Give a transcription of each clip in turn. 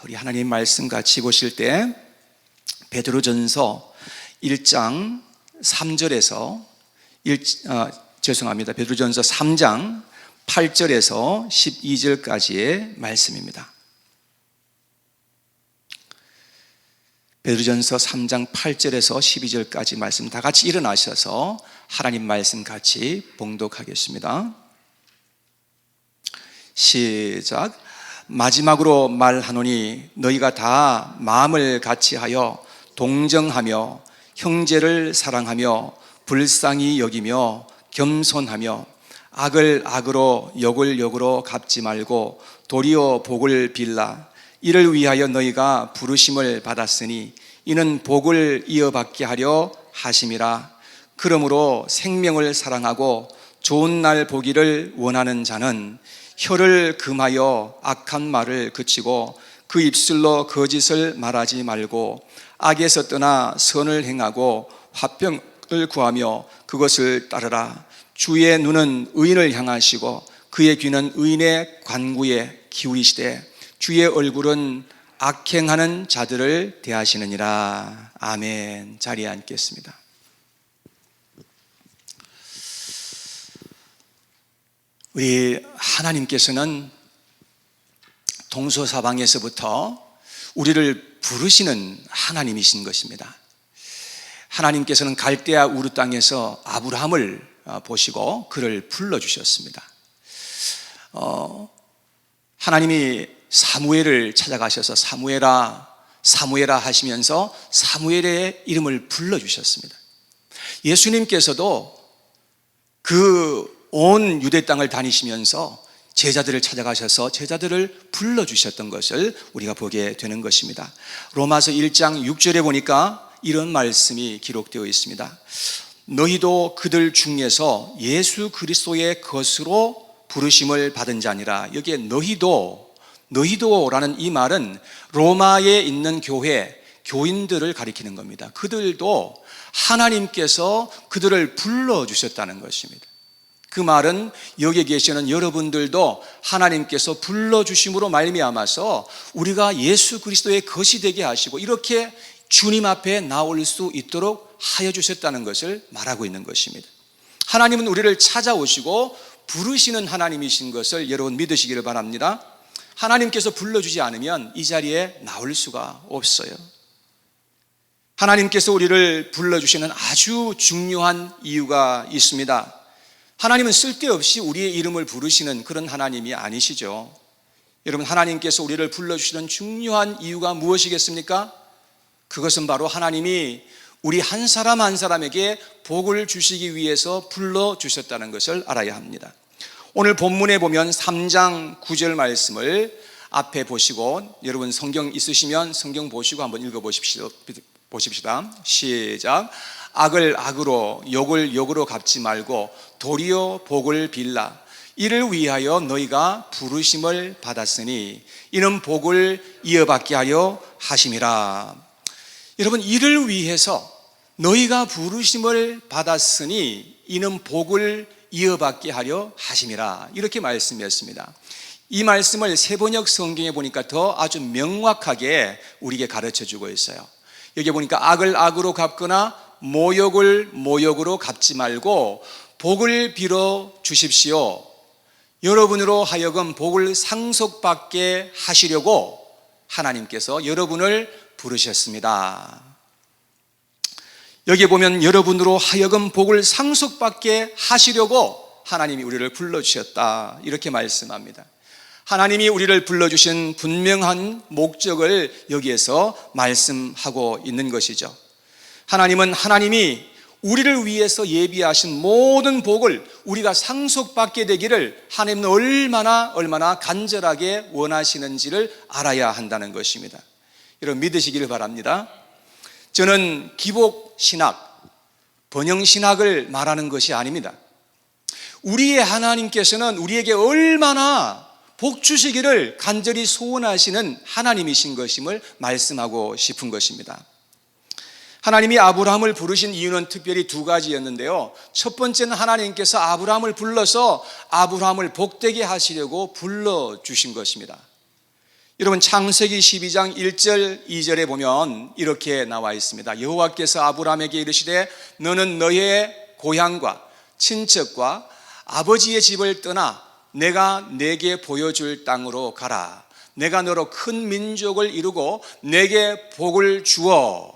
우리 하나님 말씀 같이 보실 때 베드로전서 1장 3절에서 베드로전서 3장 8절에서 12절까지의 말씀입니다. 베드로전서 3장 8절에서 12절까지 말씀 다 같이 일어나셔서 하나님 말씀 같이 봉독하겠습니다. 시작. 마지막으로 말하노니 너희가 다 마음을 같이하여 동정하며 형제를 사랑하며 불쌍히 여기며 겸손하며 악을 악으로 욕을 욕으로 갚지 말고 도리어 복을 빌라. 이를 위하여 너희가 부르심을 받았으니 이는 복을 이어받게 하려 하심이라. 그러므로 생명을 사랑하고 좋은 날 보기를 원하는 자는 혀를 금하여 악한 말을 그치고 그 입술로 거짓을 말하지 말고 악에서 떠나 선을 행하고 화평을 구하며 그것을 따르라. 주의 눈은 의인을 향하시고 그의 귀는 의인의 간구에 기울이시되 주의 얼굴은 악행하는 자들을 대하시느니라. 아멘. 자리에 앉겠습니다. 우리 하나님께서는 동서사방에서부터 우리를 부르시는 하나님이신 것입니다. 하나님께서는 갈대아 우르 땅에서 아브라함을 보시고 그를 불러주셨습니다. 하나님이 사무엘을 찾아가셔서 사무엘아 사무엘아 하시면서 사무엘의 이름을 불러주셨습니다. 예수님께서도 그 온 유대 땅을 다니시면서 제자들을 찾아가셔서 제자들을 불러주셨던 것을 우리가 보게 되는 것입니다. 로마서 1장 6절에 보니까 이런 말씀이 기록되어 있습니다. 너희도 그들 중에서 예수 그리스도의 것으로 부르심을 받은 자니라. 여기에 너희도라는 이 말은 로마에 있는 교인들을 가리키는 겁니다. 그들도 하나님께서 그들을 불러주셨다는 것입니다. 그 말은 여기에 계시는 여러분들도 하나님께서 불러주심으로 말미암아서 우리가 예수 그리스도의 것이 되게 하시고 이렇게 주님 앞에 나올 수 있도록 하여 주셨다는 것을 말하고 있는 것입니다. 하나님은 우리를 찾아오시고 부르시는 하나님이신 것을 여러분 믿으시기를 바랍니다. 하나님께서 불러주지 않으면 이 자리에 나올 수가 없어요. 하나님께서 우리를 불러주시는 아주 중요한 이유가 있습니다. 하나님은 쓸데없이 우리의 이름을 부르시는 그런 하나님이 아니시죠. 여러분, 하나님께서 우리를 불러주시는 중요한 이유가 무엇이겠습니까? 그것은 바로 하나님이 우리 한 사람 한 사람에게 복을 주시기 위해서 불러주셨다는 것을 알아야 합니다. 오늘 본문에 보면 3장 9절 말씀을 앞에 보시고, 여러분 성경 있으시면 성경 보시고 한번 읽어보십시다. 시작. 악을 악으로 욕을 욕으로 갚지 말고 도리어 복을 빌라. 이를 위하여 너희가 부르심을 받았으니 이는 복을 이어받게 하려 하심이라. 여러분, 이를 위해서 너희가 부르심을 받았으니 이는 복을 이어받게 하려 하심이라. 이렇게 말씀했습니다. 이 말씀을 세번역 성경에 보니까 더 아주 명확하게 우리에게 가르쳐주고 있어요. 여기 보니까 악을 악으로 갚거나 모욕을 모욕으로 갚지 말고 복을 빌어 주십시오. 여러분으로 하여금 복을 상속받게 하시려고 하나님께서 여러분을 부르셨습니다. 여기 보면 여러분으로 하여금 복을 상속받게 하시려고 하나님이 우리를 불러주셨다, 이렇게 말씀합니다. 하나님이 우리를 불러주신 분명한 목적을 여기에서 말씀하고 있는 것이죠. 하나님이 우리를 위해서 예비하신 모든 복을 우리가 상속받게 되기를 하나님은 얼마나 간절하게 원하시는지를 알아야 한다는 것입니다. 여러분 믿으시기를 바랍니다. 저는 기복신학, 번영신학을 말하는 것이 아닙니다. 우리의 하나님께서는 우리에게 얼마나 복 주시기를 간절히 소원하시는 하나님이신 것임을 말씀하고 싶은 것입니다. 하나님이 아브라함을 부르신 이유는 특별히 두 가지였는데요. 첫 번째는 하나님께서 아브라함을 불러서 아브라함을 복되게 하시려고 불러주신 것입니다. 여러분 창세기 12장 1절 2절에 보면 이렇게 나와 있습니다. 여호와께서 아브라함에게 이르시되 너는 너의 고향과 친척과 아버지의 집을 떠나 내가 내게 보여줄 땅으로 가라. 내가 너로 큰 민족을 이루고 내게 복을 주어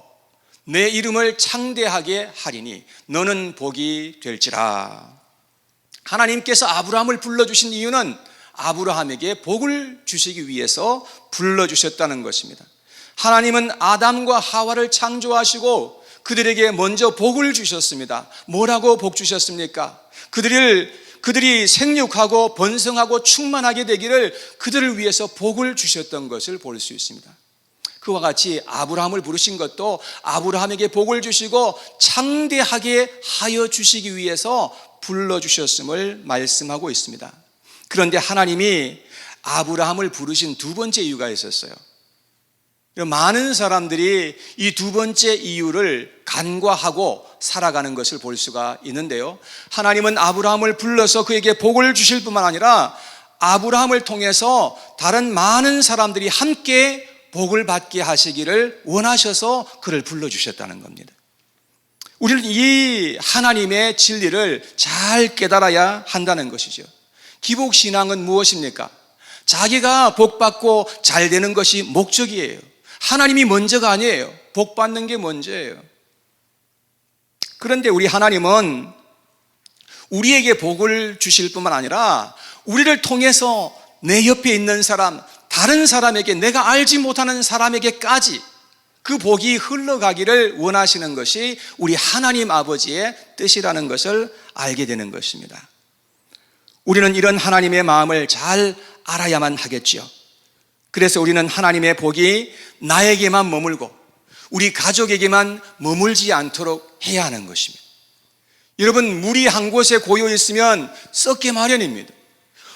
내 이름을 창대하게 하리니 너는 복이 될지라. 하나님께서 아브라함을 불러주신 이유는 아브라함에게 복을 주시기 위해서 불러주셨다는 것입니다. 하나님은 아담과 하와를 창조하시고 그들에게 먼저 복을 주셨습니다. 뭐라고 복 주셨습니까? 그들이 생육하고 번성하고 충만하게 되기를 그들을 위해서 복을 주셨던 것을 볼 수 있습니다. 그와 같이 아브라함을 부르신 것도 아브라함에게 복을 주시고 창대하게 하여 주시기 위해서 불러주셨음을 말씀하고 있습니다. 그런데 하나님이 아브라함을 부르신 두 번째 이유가 있었어요. 많은 사람들이 이 두 번째 이유를 간과하고 살아가는 것을 볼 수가 있는데요. 하나님은 아브라함을 불러서 그에게 복을 주실 뿐만 아니라 아브라함을 통해서 다른 많은 사람들이 함께 복을 받게 하시기를 원하셔서 그를 불러주셨다는 겁니다. 우리는 이 하나님의 진리를 잘 깨달아야 한다는 것이죠. 기복신앙은 무엇입니까? 자기가 복받고 잘 되는 것이 목적이에요. 하나님이 먼저가 아니에요. 복받는 게 먼저예요. 그런데 우리 하나님은 우리에게 복을 주실 뿐만 아니라 우리를 통해서 내 옆에 있는 사람, 다른 사람에게, 내가 알지 못하는 사람에게까지 그 복이 흘러가기를 원하시는 것이 우리 하나님 아버지의 뜻이라는 것을 알게 되는 것입니다. 우리는 이런 하나님의 마음을 잘 알아야만 하겠지요. 그래서 우리는 하나님의 복이 나에게만 머물고 우리 가족에게만 머물지 않도록 해야 하는 것입니다. 여러분, 물이 한 곳에 고여 있으면 썩게 마련입니다.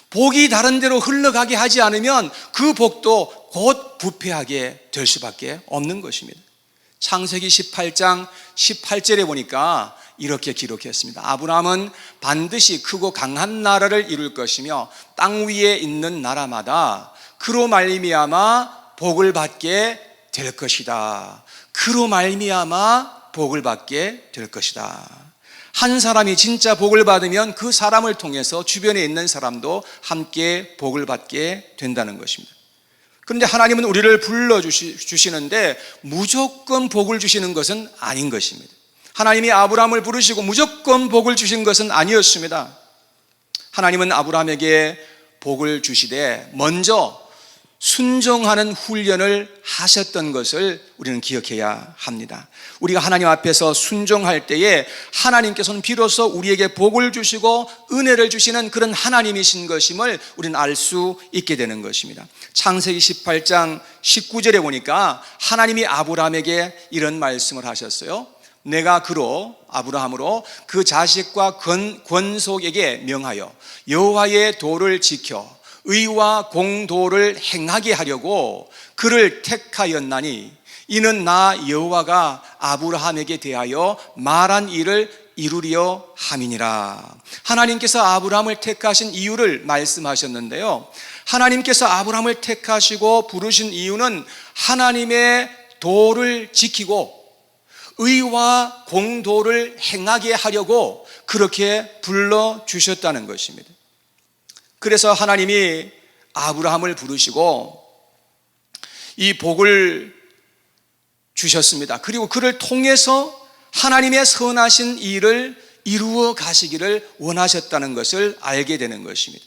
복이 다른 데로 흘러가게 하지 않으면 그 복도 곧 부패하게 될 수밖에 없는 것입니다. 창세기 18장 18절에 보니까 이렇게 기록했습니다. 아브라함은 반드시 크고 강한 나라를 이룰 것이며 땅 위에 있는 나라마다 그로 말미암아 복을 받게 될 것이다. 그로 말미암아 복을 받게 될 것이다. 한 사람이 진짜 복을 받으면 그 사람을 통해서 주변에 있는 사람도 함께 복을 받게 된다는 것입니다. 그런데 하나님은 우리를 불러주시는데 무조건 복을 주시는 것은 아닌 것입니다. 하나님이 아브라함을 부르시고 무조건 복을 주신 것은 아니었습니다. 하나님은 아브라함에게 복을 주시되 먼저 순종하는 훈련을 하셨던 것을 우리는 기억해야 합니다. 우리가 하나님 앞에서 순종할 때에 하나님께서는 비로소 우리에게 복을 주시고 은혜를 주시는 그런 하나님이신 것임을 우리는 알 수 있게 되는 것입니다. 창세기 18장 19절에 보니까 하나님이 아브라함에게 이런 말씀을 하셨어요. 내가 그로 아브라함으로 그 자식과 권속에게 명하여 여호와의 도를 지켜 의와 공도를 행하게 하려고 그를 택하였나니 이는 나 여호와가 아브라함에게 대하여 말한 일을 이루려 함이니라. 하나님께서 아브라함을 택하신 이유를 말씀하셨는데요. 하나님께서 아브라함을 택하시고 부르신 이유는 하나님의 도를 지키고 의와 공도를 행하게 하려고 그렇게 불러주셨다는 것입니다. 그래서 하나님이 아브라함을 부르시고 이 복을 주셨습니다. 그리고 그를 통해서 하나님의 선하신 일을 이루어 가시기를 원하셨다는 것을 알게 되는 것입니다.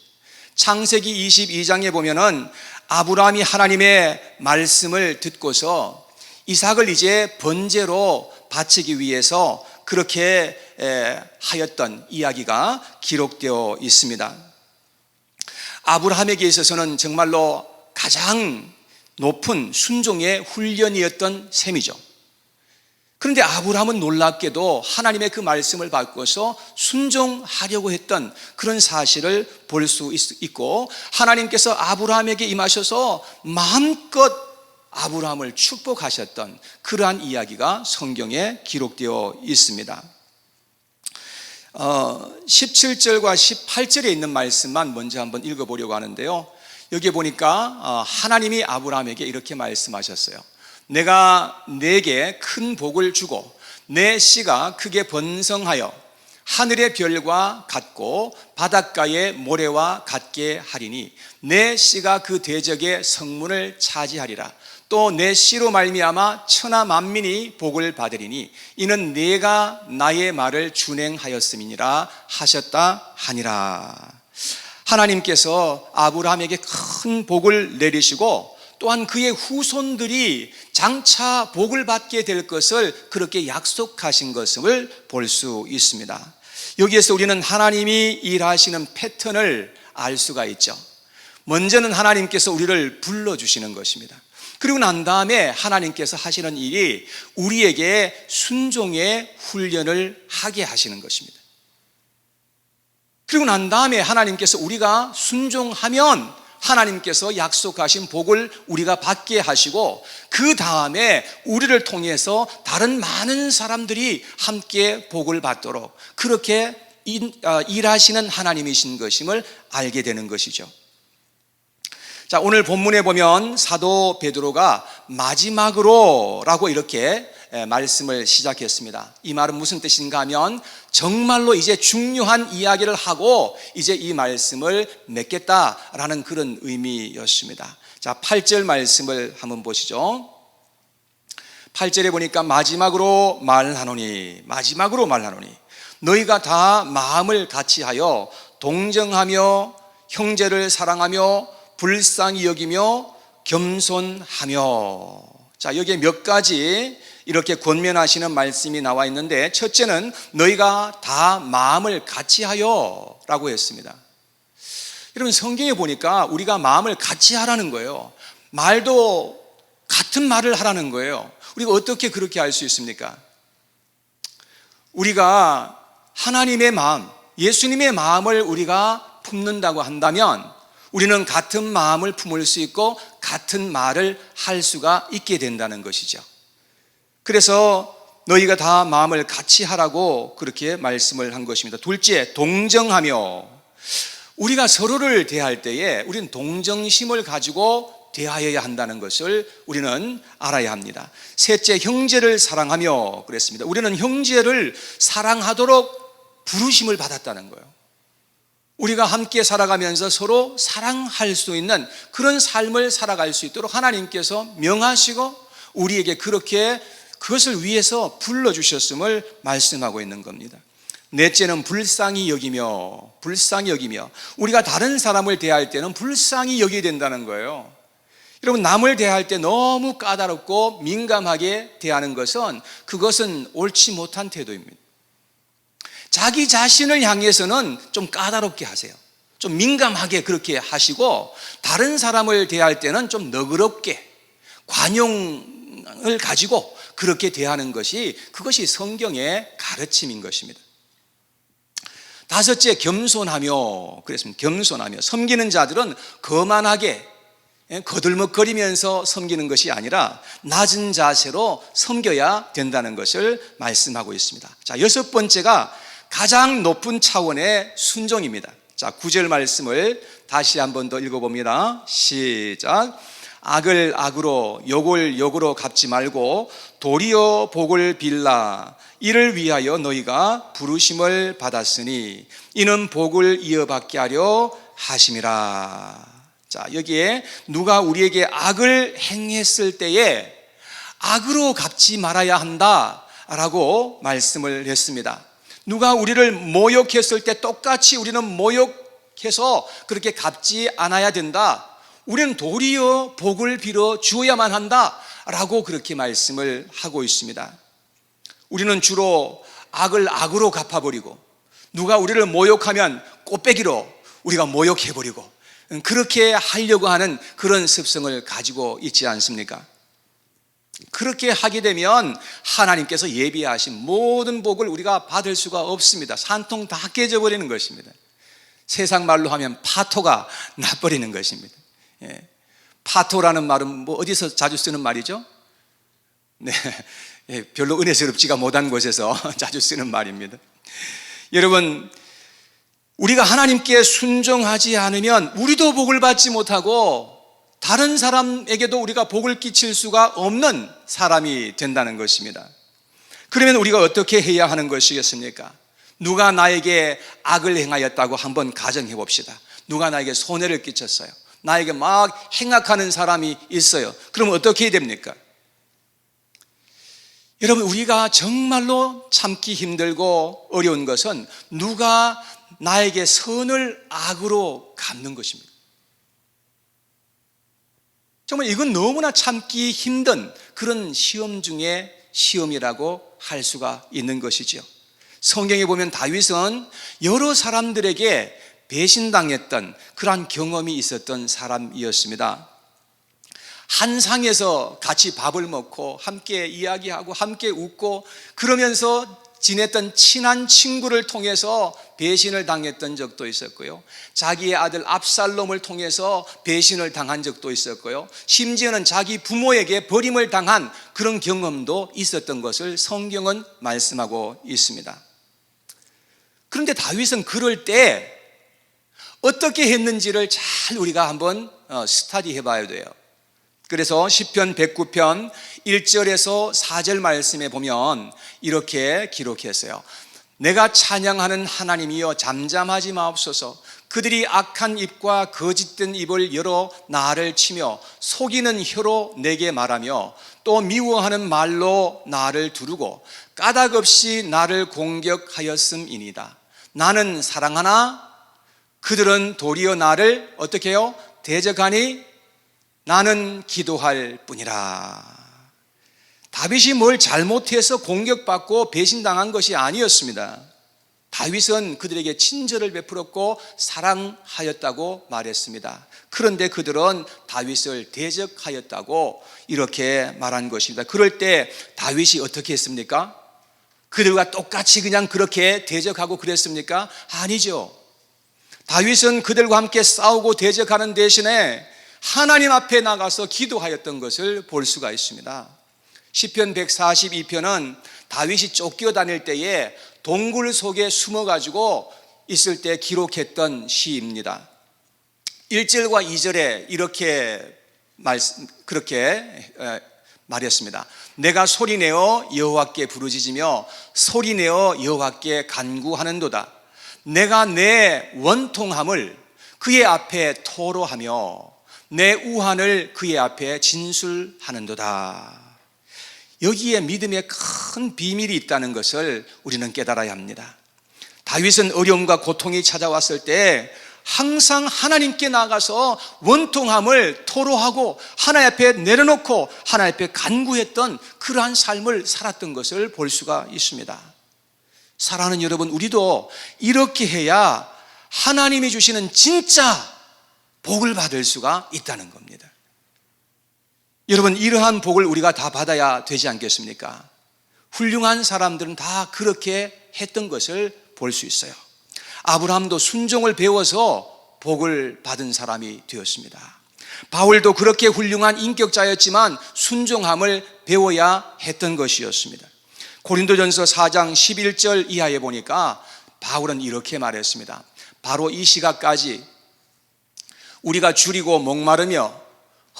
창세기 22장에 보면은 아브라함이 하나님의 말씀을 듣고서 이삭을 이제 번제로 바치기 위해서 그렇게 하였던 이야기가 기록되어 있습니다. 아브라함에게 있어서는 정말로 가장 높은 순종의 훈련이었던 셈이죠. 그런데 아브라함은 놀랍게도 하나님의 그 말씀을 받고서 순종하려고 했던 그런 사실을 볼 수 있고 하나님께서 아브라함에게 임하셔서 마음껏 아브라함을 축복하셨던 그러한 이야기가 성경에 기록되어 있습니다. 17절과 18절에 있는 말씀만 먼저 한번 읽어보려고 하는데요. 여기에 보니까 하나님이 아브라함에게 이렇게 말씀하셨어요. 내가 네게 큰 복을 주고 내 씨가 크게 번성하여 하늘의 별과 같고 바닷가의 모래와 같게 하리니 내 씨가 그 대적의 성문을 차지하리라. 또 내 씨로 말미암아 천하 만민이 복을 받으리니 이는 네가 나의 말을 준행하였음이니라 하셨다 하니라. 하나님께서 아브라함에게 큰 복을 내리시고 또한 그의 후손들이 장차 복을 받게 될 것을 그렇게 약속하신 것을 볼 수 있습니다. 여기에서 우리는 하나님이 일하시는 패턴을 알 수가 있죠. 먼저는 하나님께서 우리를 불러주시는 것입니다. 그리고 난 다음에 하나님께서 하시는 일이 우리에게 순종의 훈련을 하게 하시는 것입니다. 그리고 난 다음에 하나님께서 우리가 순종하면 하나님께서 약속하신 복을 우리가 받게 하시고 그 다음에 우리를 통해서 다른 많은 사람들이 함께 복을 받도록 그렇게 일하시는 하나님이신 것임을 알게 되는 것이죠. 자, 오늘 본문에 보면 사도 베드로가 마지막으로 라고 이렇게 말씀을 시작했습니다. 이 말은 무슨 뜻인가 하면 정말로 이제 중요한 이야기를 하고 이제 이 말씀을 맺겠다라는 그런 의미였습니다. 자, 8절 말씀을 한번 보시죠. 8절에 보니까 마지막으로 말하노니 너희가 다 마음을 같이하여 동정하며 형제를 사랑하며 불쌍히 여기며 겸손하며. 자, 여기에 몇 가지 이렇게 권면하시는 말씀이 나와 있는데 첫째는 너희가 다 마음을 같이하여 라고 했습니다. 여러분 성경에 보니까 우리가 마음을 같이 하라는 거예요. 말도 같은 말을 하라는 거예요. 우리가 어떻게 그렇게 할 수 있습니까? 우리가 하나님의 마음, 예수님의 마음을 우리가 품는다고 한다면 우리는 같은 마음을 품을 수 있고 같은 말을 할 수가 있게 된다는 것이죠. 그래서 너희가 다 마음을 같이 하라고 그렇게 말씀을 한 것입니다. 둘째, 동정하며. 우리가 서로를 대할 때에 우리는 동정심을 가지고 대하여야 한다는 것을 우리는 알아야 합니다. 셋째, 형제를 사랑하며 그랬습니다. 우리는 형제를 사랑하도록 부르심을 받았다는 거예요. 우리가 함께 살아가면서 서로 사랑할 수 있는 그런 삶을 살아갈 수 있도록 하나님께서 명하시고 우리에게 그렇게 그것을 위해서 불러주셨음을 말씀하고 있는 겁니다. 넷째는 불쌍히 여기며 우리가 다른 사람을 대할 때는 불쌍히 여기게 된다는 거예요. 여러분 남을 대할 때 너무 까다롭고 민감하게 대하는 그것은 옳지 못한 태도입니다. 자기 자신을 향해서는 좀 까다롭게 하세요. 좀 민감하게 그렇게 하시고 다른 사람을 대할 때는 좀 너그럽게 관용을 가지고 그렇게 대하는 그것이 성경의 가르침인 것입니다. 다섯째, 겸손하며 그랬습니다. 겸손하며. 섬기는 자들은 거만하게 거들먹거리면서 섬기는 것이 아니라 낮은 자세로 섬겨야 된다는 것을 말씀하고 있습니다. 자, 여섯 번째가 가장 높은 차원의 순종입니다. 자, 9절 말씀을 다시 한 번 더 읽어봅니다. 시작. 악을 악으로 욕을 욕으로 갚지 말고 도리어 복을 빌라. 이를 위하여 너희가 부르심을 받았으니 이는 복을 이어받게 하려 하심이라. 자, 여기에 누가 우리에게 악을 행했을 때에 악으로 갚지 말아야 한다라고 말씀을 했습니다. 누가 우리를 모욕했을 때 똑같이 우리는 모욕해서 그렇게 갚지 않아야 된다. 우리는 도리어 복을 빌어 주어야만 한다라고 그렇게 말씀을 하고 있습니다. 우리는 주로 악을 악으로 갚아버리고 누가 우리를 모욕하면 꽃배기로 우리가 모욕해버리고 그렇게 하려고 하는 그런 습성을 가지고 있지 않습니까? 그렇게 하게 되면 하나님께서 예비하신 모든 복을 우리가 받을 수가 없습니다. 산통 다 깨져버리는 것입니다. 세상 말로 하면 파토가 나버리는 것입니다. 예. 파토라는 말은 뭐 어디서 자주 쓰는 말이죠? 네, 예, 별로 은혜스럽지가 못한 곳에서 자주 쓰는 말입니다. 여러분, 우리가 하나님께 순종하지 않으면 우리도 복을 받지 못하고 다른 사람에게도 우리가 복을 끼칠 수가 없는 사람이 된다는 것입니다. 그러면 우리가 어떻게 해야 하는 것이겠습니까? 누가 나에게 악을 행하였다고 한번 가정해 봅시다. 누가 나에게 손해를 끼쳤어요. 나에게 막 행악하는 사람이 있어요. 그럼 어떻게 해야 됩니까? 여러분, 우리가 정말로 참기 힘들고 어려운 것은 누가 나에게 선을 악으로 갚는 것입니다. 정말 이건 너무나 참기 힘든 그런 시험 중에 시험이라고 할 수가 있는 것이죠. 성경에 보면 다윗은 여러 사람들에게 배신당했던 그러한 경험이 있었던 사람이었습니다. 한 상에서 같이 밥을 먹고 함께 이야기하고 함께 웃고 그러면서 지냈던 친한 친구를 통해서 배신을 당했던 적도 있었고요. 자기의 아들 압살롬을 통해서 배신을 당한 적도 있었고요. 심지어는 자기 부모에게 버림을 당한 그런 경험도 있었던 것을 성경은 말씀하고 있습니다. 그런데 다윗은 그럴 때 어떻게 했는지를 잘 우리가 한번 스터디해 봐야 돼요. 그래서 시편 109편 1절에서 4절 말씀에 보면 이렇게 기록했어요. 내가 찬양하는 하나님이여 잠잠하지 마옵소서. 그들이 악한 입과 거짓된 입을 열어 나를 치며 속이는 혀로 내게 말하며 또 미워하는 말로 나를 두르고 까닭 없이 나를 공격하였음이니이다. 나는 사랑하나 그들은 도리어 나를 어떻게 해요? 대적하니 나는 기도할 뿐이라. 다윗이 뭘 잘못해서 공격받고 배신당한 것이 아니었습니다. 다윗은 그들에게 친절을 베풀었고 사랑하였다고 말했습니다. 그런데 그들은 다윗을 대적하였다고 이렇게 말한 것입니다. 그럴 때 다윗이 어떻게 했습니까? 그들과 똑같이 그냥 그렇게 대적하고 그랬습니까? 아니죠. 다윗은 그들과 함께 싸우고 대적하는 대신에 하나님 앞에 나가서 기도하였던 것을 볼 수가 있습니다. 시편 142편은 다윗이 쫓겨다닐 때에 동굴 속에 숨어가지고 있을 때 기록했던 시입니다. 1절과 2절에 그렇게 말했습니다. 내가 소리내어 여호와께 부르짖으며 소리내어 여호와께 간구하는도다. 내가 내 원통함을 그의 앞에 토로하며 내 우한을 그의 앞에 진술하는도다. 여기에 믿음의 큰 비밀이 있다는 것을 우리는 깨달아야 합니다. 다윗은 어려움과 고통이 찾아왔을 때 항상 하나님께 나가서 원통함을 토로하고 하나님 앞에 내려놓고 하나님 앞에 간구했던 그러한 삶을 살았던 것을 볼 수가 있습니다. 사랑하는 여러분, 우리도 이렇게 해야 하나님이 주시는 진짜 복을 받을 수가 있다는 겁니다. 여러분, 이러한 복을 우리가 다 받아야 되지 않겠습니까? 훌륭한 사람들은 다 그렇게 했던 것을 볼 수 있어요. 아브라함도 순종을 배워서 복을 받은 사람이 되었습니다. 바울도 그렇게 훌륭한 인격자였지만 순종함을 배워야 했던 것이었습니다. 고린도전서 4장 11절 이하에 보니까 바울은 이렇게 말했습니다. 바로 이 시각까지 우리가 줄이고 목마르며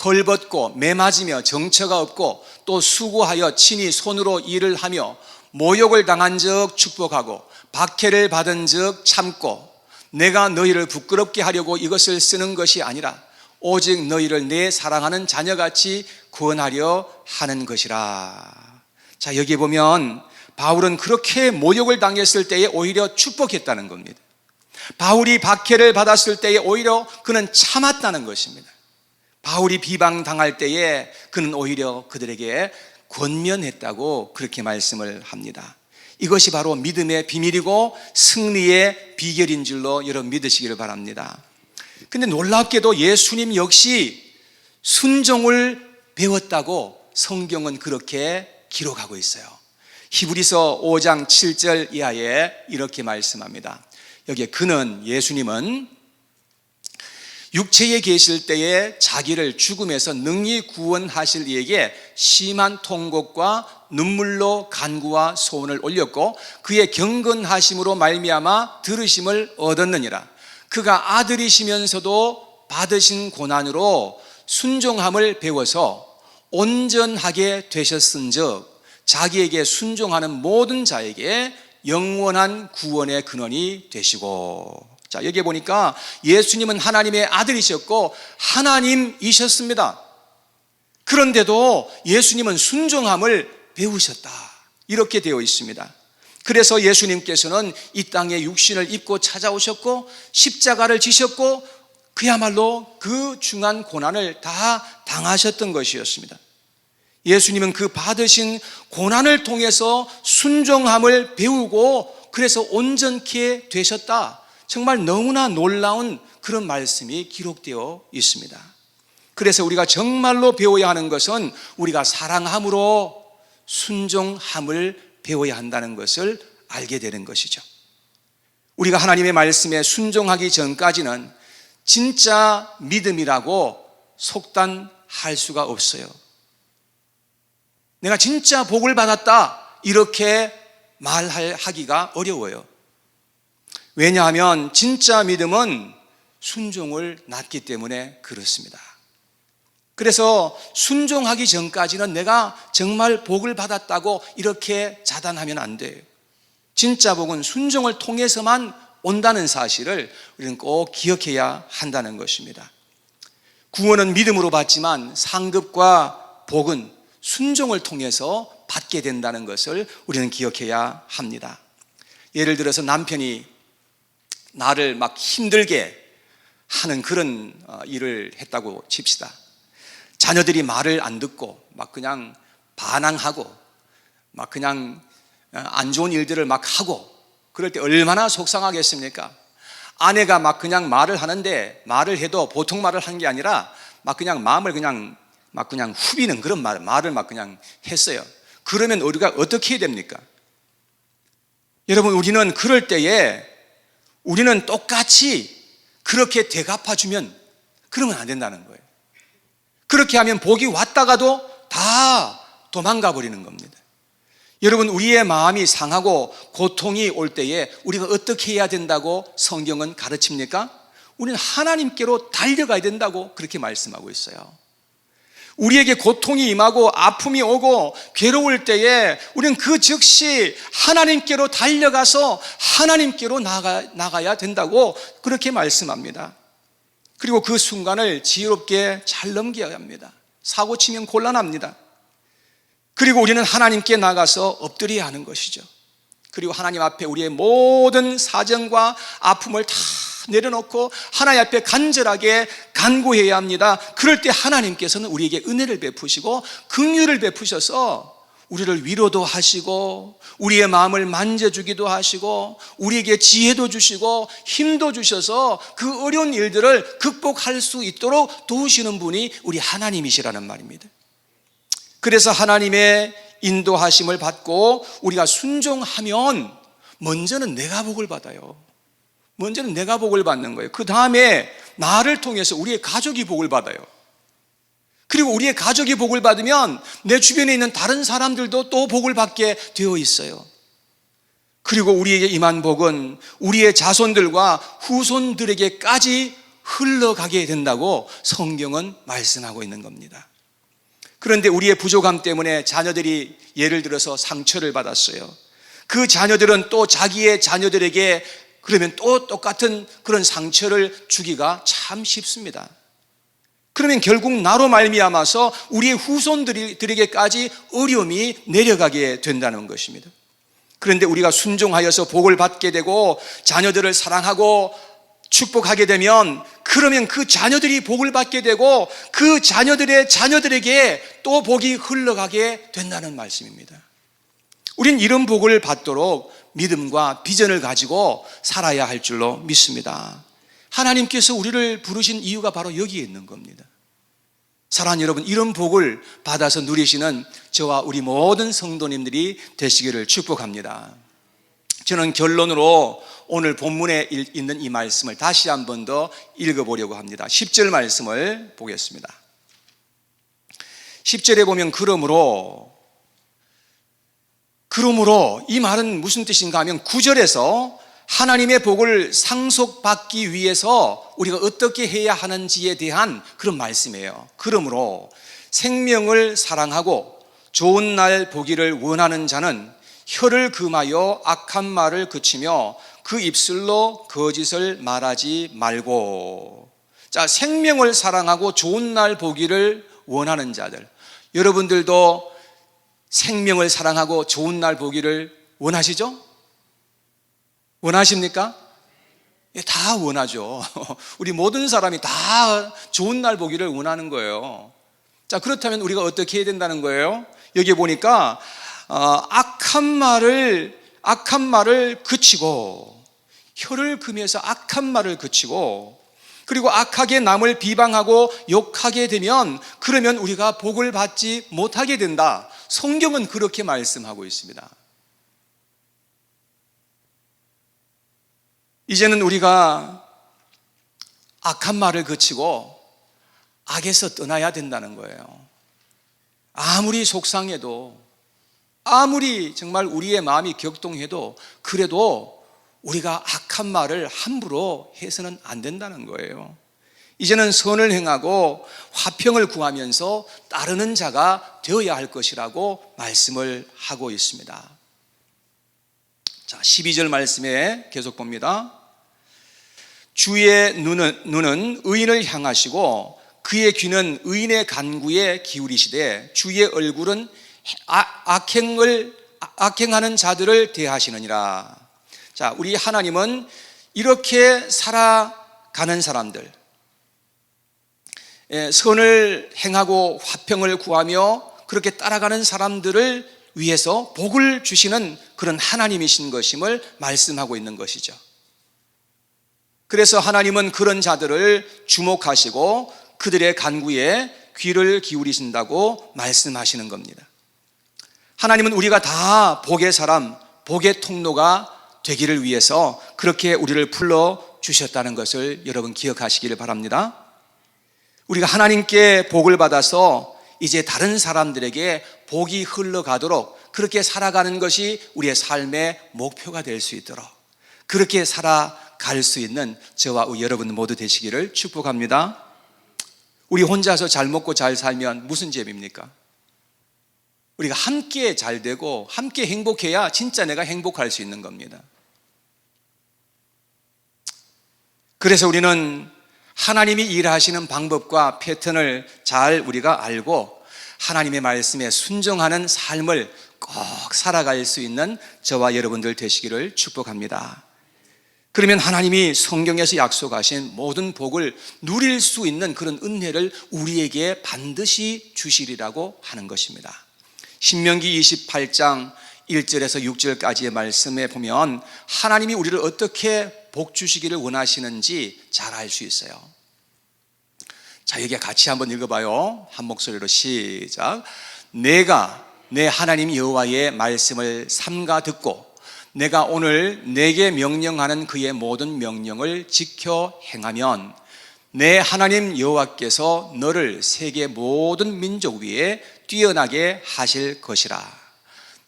헐벗고 매맞으며 정처가 없고 또 수고하여 친히 손으로 일을 하며 모욕을 당한 적 축복하고 박해를 받은 적 참고 내가 너희를 부끄럽게 하려고 이것을 쓰는 것이 아니라 오직 너희를 내 사랑하는 자녀같이 구원하려 하는 것이라. 자, 여기 보면 바울은 그렇게 모욕을 당했을 때에 오히려 축복했다는 겁니다. 바울이 박해를 받았을 때에 오히려 그는 참았다는 것입니다. 바울이 비방당할 때에 그는 오히려 그들에게 권면했다고 그렇게 말씀을 합니다. 이것이 바로 믿음의 비밀이고 승리의 비결인 줄로 여러분 믿으시기를 바랍니다. 근데 놀랍게도 예수님 역시 순종을 배웠다고 성경은 그렇게 기록하고 있어요. 히브리서 5장 7절 이하에 이렇게 말씀합니다. 여기에 예수님은 육체에 계실 때에 자기를 죽음에서 능히 구원하실 이에게 심한 통곡과 눈물로 간구와 소원을 올렸고 그의 경건하심으로 말미암아 들으심을 얻었느니라. 그가 아들이시면서도 받으신 고난으로 순종함을 배워서 온전하게 되셨은즉 자기에게 순종하는 모든 자에게 영원한 구원의 근원이 되시고. 자, 여기 보니까 예수님은 하나님의 아들이셨고 하나님이셨습니다. 그런데도 예수님은 순종함을 배우셨다, 이렇게 되어 있습니다. 그래서 예수님께서는 이 땅에 육신을 입고 찾아오셨고 십자가를 지셨고 그야말로 그 중한 고난을 다 당하셨던 것이었습니다. 예수님은 그 받으신 고난을 통해서 순종함을 배우고 그래서 온전케 되셨다. 정말 너무나 놀라운 그런 말씀이 기록되어 있습니다. 그래서 우리가 정말로 배워야 하는 것은 우리가 사랑함으로 순종함을 배워야 한다는 것을 알게 되는 것이죠. 우리가 하나님의 말씀에 순종하기 전까지는 진짜 믿음이라고 속단할 수가 없어요. 내가 진짜 복을 받았다, 이렇게 말하기가 어려워요. 왜냐하면 진짜 믿음은 순종을 낳기 때문에 그렇습니다. 그래서 순종하기 전까지는 내가 정말 복을 받았다고 이렇게 자단하면 안 돼요. 진짜 복은 순종을 통해서만 온다는 사실을 우리는 꼭 기억해야 한다는 것입니다. 구원은 믿음으로 받지만 상급과 복은 순종을 통해서 받게 된다는 것을 우리는 기억해야 합니다. 예를 들어서 남편이 나를 막 힘들게 하는 그런 일을 했다고 칩시다. 자녀들이 말을 안 듣고 막 그냥 반항하고 막 그냥 안 좋은 일들을 막 하고 그럴 때 얼마나 속상하겠습니까? 아내가 막 그냥 말을 하는데 말을 해도 보통 말을 하는 게 아니라 막 그냥 마음을 그냥 후비는 그런 말을 막 그냥 했어요. 그러면 우리가 어떻게 해야 됩니까? 여러분, 우리는 그럴 때에 우리는 똑같이 그렇게 되갚아주면 그러면 안 된다는 거예요. 그렇게 하면 복이 왔다가도 다 도망가 버리는 겁니다. 여러분, 우리의 마음이 상하고 고통이 올 때에 우리가 어떻게 해야 된다고 성경은 가르칩니까? 우리는 하나님께로 달려가야 된다고 그렇게 말씀하고 있어요. 우리에게 고통이 임하고 아픔이 오고 괴로울 때에 우리는 그 즉시 하나님께로 달려가서 하나님께로 나가야 된다고 그렇게 말씀합니다. 그리고 그 순간을 지혜롭게 잘 넘겨야 합니다. 사고 치면 곤란합니다. 그리고 우리는 하나님께 나가서 엎드려야 하는 것이죠. 그리고 하나님 앞에 우리의 모든 사정과 아픔을 다 내려놓고 하나님 앞에 간절하게 간구해야 합니다. 그럴 때 하나님께서는 우리에게 은혜를 베푸시고 긍휼을 베푸셔서 우리를 위로도 하시고 우리의 마음을 만져주기도 하시고 우리에게 지혜도 주시고 힘도 주셔서 그 어려운 일들을 극복할 수 있도록 도우시는 분이 우리 하나님이시라는 말입니다. 그래서 하나님의 인도하심을 받고 우리가 순종하면 먼저는 내가 복을 받아요. 먼저는 내가 복을 받는 거예요. 그 다음에 나를 통해서 우리의 가족이 복을 받아요. 그리고 우리의 가족이 복을 받으면 내 주변에 있는 다른 사람들도 또 복을 받게 되어 있어요. 그리고 우리에게 임한 복은 우리의 자손들과 후손들에게까지 흘러가게 된다고 성경은 말씀하고 있는 겁니다. 그런데 우리의 부족함 때문에 자녀들이 예를 들어서 상처를 받았어요. 그 자녀들은 또 자기의 자녀들에게 그러면 또 똑같은 그런 상처를 주기가 참 쉽습니다. 그러면 결국 나로 말미암아서 우리의 후손들에게까지 어려움이 내려가게 된다는 것입니다. 그런데 우리가 순종하여서 복을 받게 되고 자녀들을 사랑하고 축복하게 되면 그러면 그 자녀들이 복을 받게 되고 그 자녀들의 자녀들에게 또 복이 흘러가게 된다는 말씀입니다. 우린 이런 복을 받도록 믿음과 비전을 가지고 살아야 할 줄로 믿습니다. 하나님께서 우리를 부르신 이유가 바로 여기에 있는 겁니다. 사랑하는 여러분, 이런 복을 받아서 누리시는 저와 우리 모든 성도님들이 되시기를 축복합니다. 저는 결론으로 오늘 본문에 있는 이 말씀을 다시 한 번 더 읽어보려고 합니다. 10절 말씀을 보겠습니다. 10절에 보면 그러므로 이 말은 무슨 뜻인가 하면 9절에서 하나님의 복을 상속받기 위해서 우리가 어떻게 해야 하는지에 대한 그런 말씀이에요. 그러므로 생명을 사랑하고 좋은 날 보기를 원하는 자는 혀를 금하여 악한 말을 그치며 그 입술로 거짓을 말하지 말고. 자, 생명을 사랑하고 좋은 날 보기를 원하는 자들, 여러분들도 생명을 사랑하고 좋은 날 보기를 원하시죠? 원하십니까? 예, 다 원하죠. 우리 모든 사람이 다 좋은 날 보기를 원하는 거예요. 자, 그렇다면 우리가 어떻게 해야 된다는 거예요? 여기 보니까 악한 말을 그치고, 혀를 금해서 악한 말을 그치고, 그리고 악하게 남을 비방하고 욕하게 되면 그러면 우리가 복을 받지 못하게 된다. 성경은 그렇게 말씀하고 있습니다. 이제는 우리가 악한 말을 그치고 악에서 떠나야 된다는 거예요. 아무리 속상해도, 아무리 정말 우리의 마음이 격동해도, 그래도 우리가 악한 말을 함부로 해서는 안 된다는 거예요. 이제는 선을 행하고 화평을 구하면서 따르는 자가 되어야 할 것이라고 말씀을 하고 있습니다. 자, 12절 말씀에 계속 봅니다. 주의 눈은 의인을 향하시고 그의 귀는 의인의 간구에 기울이시되 주의 얼굴은 악행하는 자들을 대하시느니라. 자, 우리 하나님은 이렇게 살아가는 사람들, 선을 행하고 화평을 구하며 그렇게 따라가는 사람들을 위해서 복을 주시는 그런 하나님이신 것임을 말씀하고 있는 것이죠. 그래서 하나님은 그런 자들을 주목하시고 그들의 간구에 귀를 기울이신다고 말씀하시는 겁니다. 하나님은 우리가 다 복의 사람, 복의 통로가 되기를 위해서 그렇게 우리를 불러주셨다는 것을 여러분 기억하시기를 바랍니다. 우리가 하나님께 복을 받아서 이제 다른 사람들에게 복이 흘러가도록 그렇게 살아가는 것이 우리의 삶의 목표가 될 수 있도록 그렇게 살아갈 수 있는 저와 여러분 모두 되시기를 축복합니다. 우리 혼자서 잘 먹고 잘 살면 무슨 재미입니까? 우리가 함께 잘 되고 함께 행복해야 진짜 내가 행복할 수 있는 겁니다. 그래서 우리는 하나님이 일하시는 방법과 패턴을 잘 우리가 알고 하나님의 말씀에 순종하는 삶을 꼭 살아갈 수 있는 저와 여러분들 되시기를 축복합니다. 그러면 하나님이 성경에서 약속하신 모든 복을 누릴 수 있는 그런 은혜를 우리에게 반드시 주시리라고 하는 것입니다. 신명기 28장 1절에서 6절까지의 말씀에 보면 하나님이 우리를 어떻게 복 주시기를 원하시는지 잘 알 수 있어요. 자, 여기 같이 한번 읽어봐요. 한 목소리로 시작. 내가 내 하나님 여호와의 말씀을 삼가 듣고 내가 오늘 내게 명령하는 그의 모든 명령을 지켜 행하면 내 하나님 여호와께서 너를 세계 모든 민족 위에 뛰어나게 하실 것이라.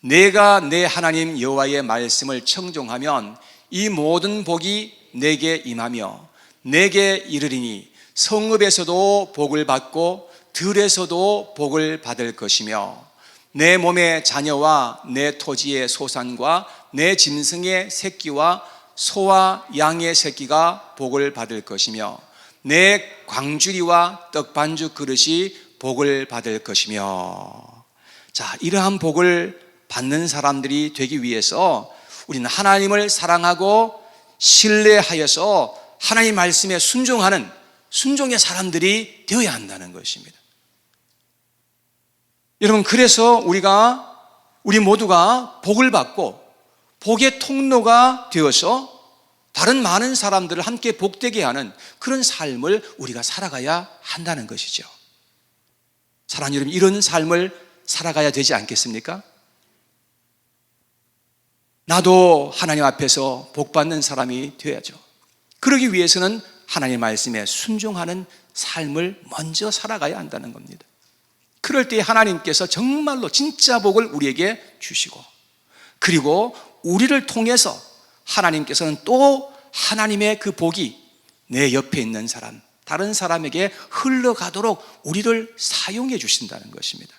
내가 내 하나님 여호와의 말씀을 청종하면 이 모든 복이 내게 임하며 내게 이르리니 성읍에서도 복을 받고 들에서도 복을 받을 것이며 내 몸의 자녀와 내 토지의 소산과 내 짐승의 새끼와 소와 양의 새끼가 복을 받을 것이며 내 광주리와 떡반죽 그릇이 복을 받을 것이며. 자, 이러한 복을 받는 사람들이 되기 위해서 우리는 하나님을 사랑하고 신뢰하여서 하나님 말씀에 순종하는 순종의 사람들이 되어야 한다는 것입니다. 여러분, 그래서 우리 모두가 복을 받고 복의 통로가 되어서 다른 많은 사람들을 함께 복되게 하는 그런 삶을 우리가 살아가야 한다는 것이죠. 사랑하는 여러분, 이런 삶을 살아가야 되지 않겠습니까? 나도 하나님 앞에서 복받는 사람이 되어야죠. 그러기 위해서는 하나님 말씀에 순종하는 삶을 먼저 살아가야 한다는 겁니다. 그럴 때 하나님께서 정말로 진짜 복을 우리에게 주시고, 그리고 우리를 통해서 하나님께서는 또 하나님의 그 복이 내 옆에 있는 사람, 다른 사람에게 흘러가도록 우리를 사용해 주신다는 것입니다.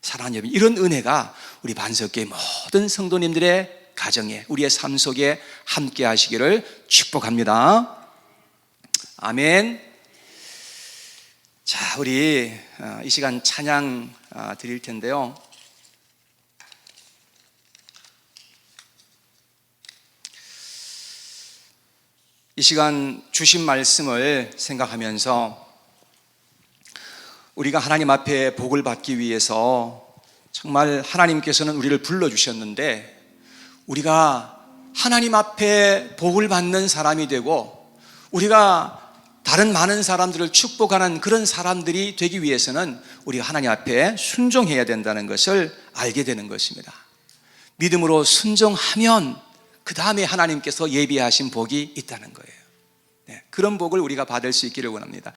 사랑하는 여러분, 이런 은혜가 우리 반석교회 모든 성도님들의 가정에, 우리의 삶 속에 함께 하시기를 축복합니다. 아멘. 자, 우리 이 시간 찬양 드릴 텐데요. 이 시간 주신 말씀을 생각하면서 우리가 하나님 앞에 복을 받기 위해서 정말 하나님께서는 우리를 불러주셨는데, 우리가 하나님 앞에 복을 받는 사람이 되고 우리가 다른 많은 사람들을 축복하는 그런 사람들이 되기 위해서는 우리가 하나님 앞에 순종해야 된다는 것을 알게 되는 것입니다. 믿음으로 순종하면 그 다음에 하나님께서 예비하신 복이 있다는 거예요. 네, 그런 복을 우리가 받을 수 있기를 원합니다.